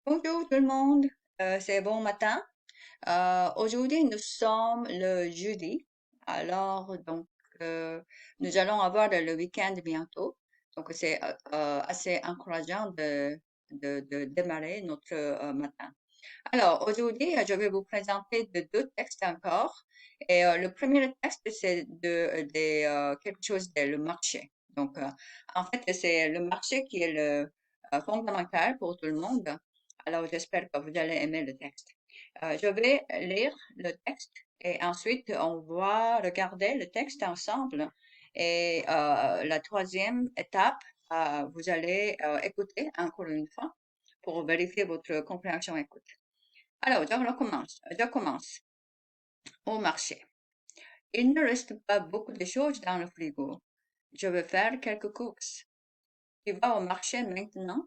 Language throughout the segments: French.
Bonjour tout le monde, c'est bon matin. Aujourd'hui, nous sommes le jeudi. Alors, nous allons avoir le week-end bientôt. Donc, c'est assez encourageant de démarrer notre matin. Alors, aujourd'hui, je vais vous présenter deux textes encore. Et le premier texte, c'est quelque chose de le marché. Donc, en fait, c'est le marché qui est le fondamental pour tout le monde. Alors, j'espère que vous allez aimer le texte. Je vais lire le texte et ensuite, on va regarder le texte ensemble. Et la troisième étape, vous allez écouter encore une fois pour vérifier votre compréhension écoute. Alors, je recommence. Je commence. Au marché. Il ne reste pas beaucoup de choses dans le frigo. Je vais faire quelques courses. Tu vas au marché maintenant?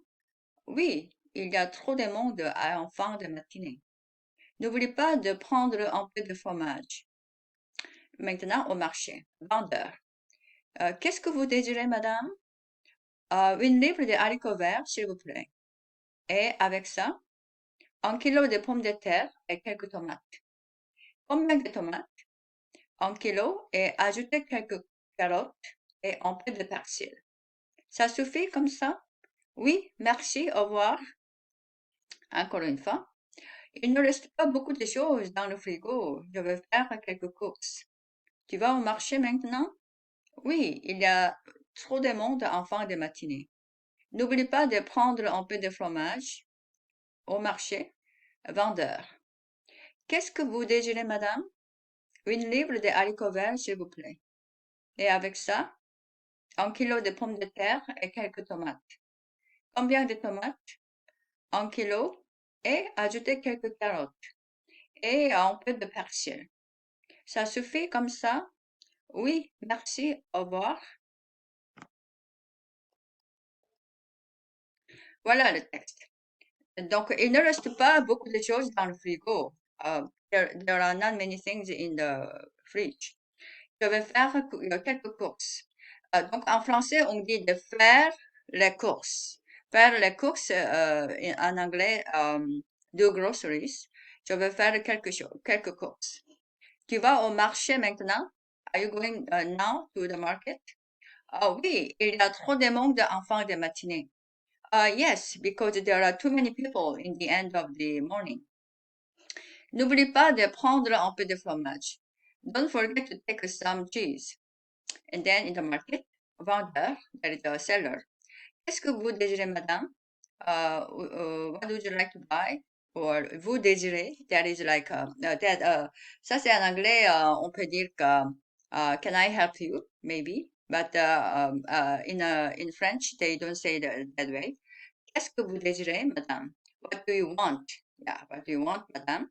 Oui, il y a trop de monde en fin de matinée. N'oublie pas de prendre un peu de fromage. Maintenant au marché. Vendeur. Qu'est-ce que vous désirez, madame? Une livre de haricots verts, s'il vous plaît. Et avec ça, un kilo de pommes de terre et quelques tomates. Combien de tomates? Un kilo et ajoutez quelques carottes et un peu de persil. Ça suffit comme ça? Oui, merci, au revoir. Encore une fois. Il ne reste pas beaucoup de choses dans le frigo. Je vais faire quelques courses. Tu vas au marché maintenant? Oui, il y a trop de monde en fin de matinée. N'oublie pas de prendre un peu de fromage au marché. Vendeur. Qu'est-ce que vous désirez, madame? Une livre de haricots verts, s'il vous plaît. Et avec ça, un kilo de pommes de terre et quelques tomates. Combien de tomates? Un kilo. Et ajoutez quelques carottes et un peu de persil. Ça suffit comme ça? Oui, merci, au revoir. Voilà le texte. Donc, il ne reste pas beaucoup de choses dans le frigo. There are not many things in the fridge. Je vais faire quelques courses. Donc, en français, on dit de faire les courses. Faire les courses, en anglais, do groceries. Je vais faire quelques courses. Tu vas au marché maintenant? Are you going now to the market? Ah oui, il y a trop de monde en fin de matinée. Yes, because there are too many people in the end of the morning. N'oublie pas de prendre un peu de fromage. Don't forget to take some cheese. And then in the market, vendeur, there is a seller. Qu'est-ce que vous désirez, madame? What would you like to buy? Or vous désirez, that is like, ça c'est en anglais, on peut dire que, can I help you? Maybe. But in French, they don't say that way. Qu'est-ce que vous désirez, madame? What do you want? Yeah, what do you want, madame?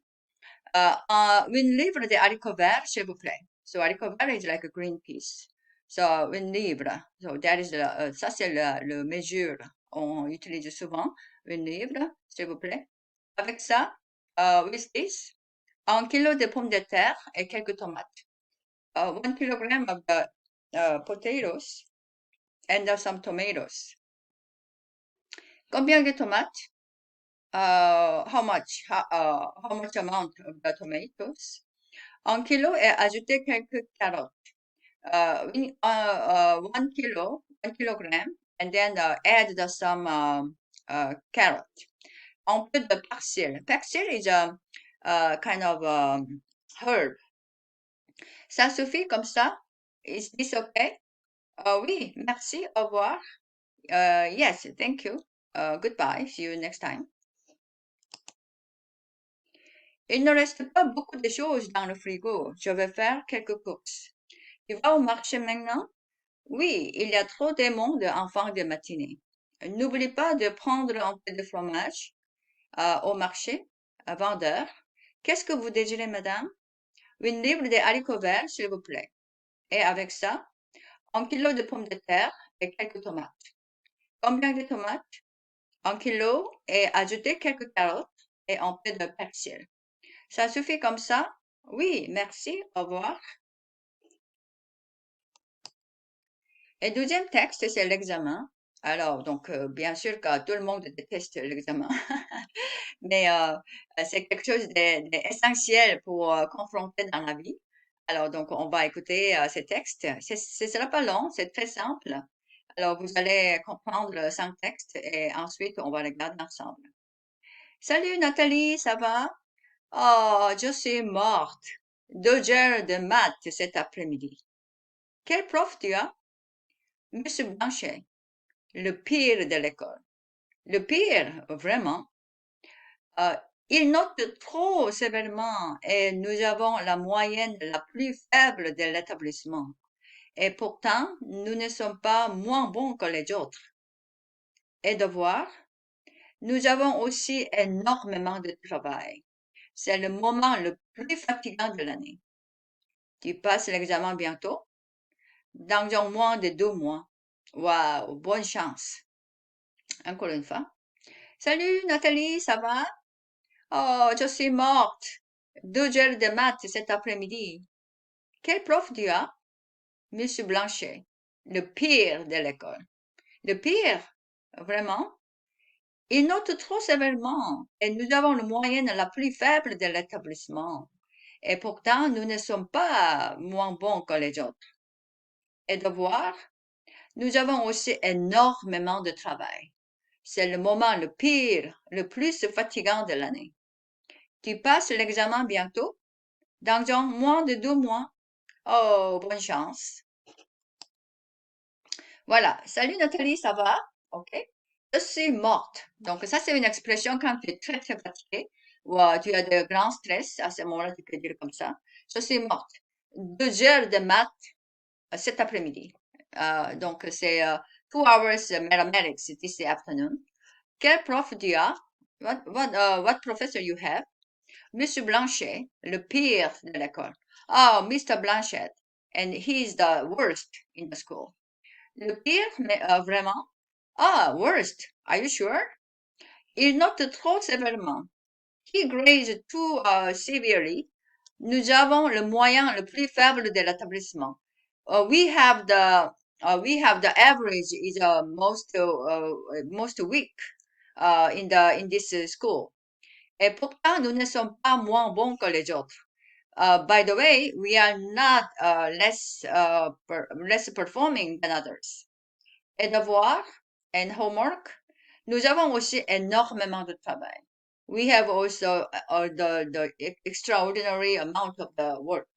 Une livre de haricots verts, s'il vous plaît. So haricots verts is like a green peas. So une livre. So that is ça c'est le mesure. On utilise souvent une livre, s'il vous plaît. Avec ça, with this, un kilo de pommes de terre et quelques tomates. 1 kilogram of the potatoes and some tomatoes. Combien de tomates? How much amount of the tomatoes? 1 kilo et ajouter quelques carottes. 1 kilo, 1 kilogram, and then add some carrot. Un peu de persil. Persil is a kind of herb. Ça suffit comme ça? Is this okay? Oui, merci, au revoir. Yes, thank you. Goodbye, see you next time. Il ne reste pas beaucoup de choses dans le frigo. Je vais faire quelques courses. Tu vas au marché maintenant? Oui, il y a trop de monde en fin de matinée. N'oublie pas de prendre un peu de fromage au marché, vendeur. Qu'est-ce que vous désirez, madame? Une livre de haricots verts, s'il vous plaît. Et avec ça, 1 kilo de pommes de terre et quelques tomates. Combien de tomates? 1 kilo et ajoutez quelques carottes et un peu de persil. Ça suffit comme ça? Oui, merci, au revoir. Et deuxième texte, c'est l'examen. Alors, donc, bien sûr que tout le monde déteste l'examen, mais c'est quelque chose d'essentiel pour confronter dans la vie. Alors, donc, on va écouter ces textes. Ce sera pas long, c'est très simple. Alors, vous allez comprendre le 5 textes et ensuite, on va les regarder ensemble. Salut Nathalie, ça va? Oh, je suis morte. 2 heures de maths cet après-midi. Quel prof tu as? Monsieur Blanchet, le pire de l'école. Le pire, vraiment. Euh, il note trop sévèrement et nous avons la moyenne la plus faible de l'établissement. Et pourtant, nous ne sommes pas moins bons que les autres. Et devoir, nous avons aussi énormément de travail. C'est le moment le plus fatigant de l'année. Tu passes l'examen bientôt, dans un moins de 2 mois. Waouh, bonne chance. Encore une fois. Salut Nathalie, ça va? Oh, je suis morte. 2 heures de maths cet après-midi. Quel prof tu as? Monsieur Blanchet. Le pire de l'école. Le pire? Vraiment? Il note trop sévèrement et nous avons la moyenne la plus faible de l'établissement. Et pourtant, nous ne sommes pas moins bons que les autres. Et devoir? Nous avons aussi énormément de travail. C'est le moment le pire, le plus fatigant de l'année. Tu passes l'examen bientôt? Dans un moins de 2 mois. Oh, bonne chance. Voilà. Salut Nathalie, ça va? OK. Je suis morte. Donc, ça, c'est une expression quand tu es très, très fatigué ou tu as de grands stress. À ce moment-là, tu peux dire comme ça. Je suis morte. 2 heures de maths cet après-midi. Donc, c'est 2 hours mathematics this afternoon. Quel prof tu as? What professor you have? Monsieur Blanchet, le pire de l'école. Oh, Mr. Blanchet. And he's the worst in the school. Le pire, mais vraiment? Ah, worst. Are you sure? Il note trop sévèrement. He grades too severely. Nous avons le moyen le plus faible de l'établissement. We have the average is most weak in this school. Et pourtant, nous ne sommes pas moins bons que les autres. By the way, we are not less performing than others. Et devoir and homework, nous avons aussi énormément de travail. We have also the extraordinary amount of the work.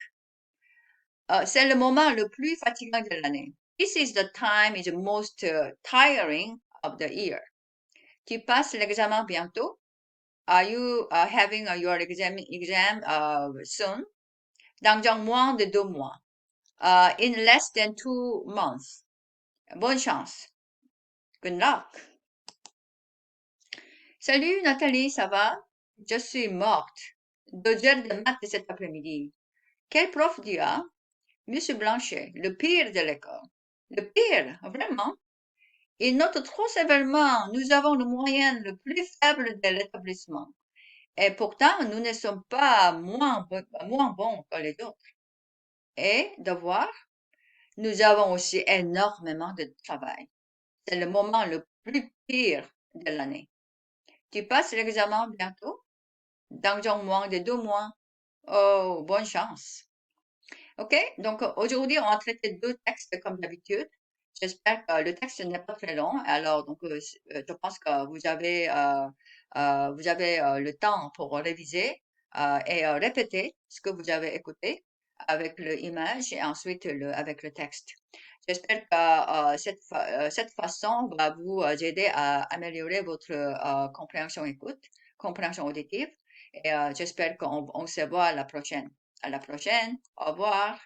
C'est le moment le plus fatigant de l'année. This is the time is the most tiring of the year. Tu passes l'examen bientôt? Are you having your exam soon? Dans un moins de 2 mois. In less than 2 months. Bonne chance. Good luck. Salut Nathalie, ça va? Je suis morte. 2 heures de maths cet après-midi. Quel prof tu as? Monsieur Blanchet, le pire de l'école. Le pire, vraiment? Il note trop sévèrement. Nous avons le moyenne le plus faible de l'établissement. Et pourtant, nous ne sommes pas moins bons que les autres. Et devoir, nous avons aussi énormément de travail. C'est le moment le plus pire de l'année. Tu passes l'examen bientôt? Dans un moins de 2 mois. Oh, bonne chance. OK? Donc, aujourd'hui, on a traité 2 textes comme d'habitude. J'espère que le texte n'est pas très long. Alors, donc, je pense que vous avez le temps pour réviser et répéter ce que vous avez écouté avec l'image et ensuite avec le texte. J'espère que cette façon va vous aider à améliorer votre compréhension auditive. Et j'espère qu'on se voit à la prochaine. À la prochaine. Au revoir.